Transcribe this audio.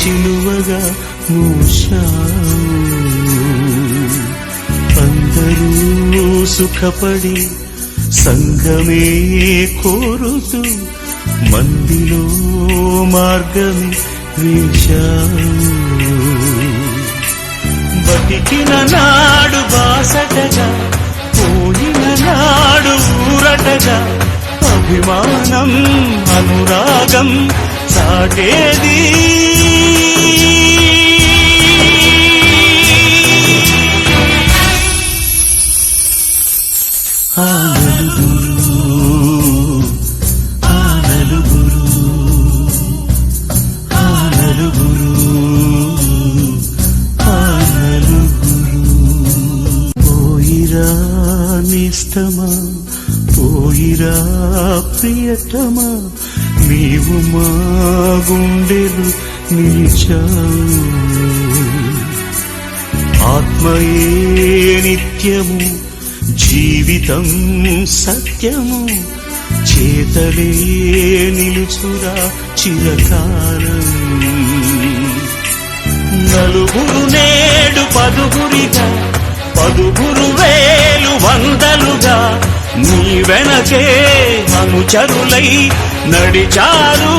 శిలువగా మూశావు. అందరూ సుఖపడి సంఘమే కోరుతూ మందిలో మార్గమే వేశావు. బతికిన నాడు బాసటగా పోయిన నాడు ఊరటగా అభిమానం అనురాగం సాటేది. ఆ నలుగురు పోయిరా నిస్తమా పోయిరా ప్రియతమా నీవు మా గుండెలు నిలిచావు. ఆత్మయే నిత్యము జీవితం సత్యము చేతలే నిలుచురా చిరకాలం. నలుగురు నేడు పదుగురిగా పదుగురు వేలు వందలుగా నీ వెనకే అనుచరులై నడిచారు.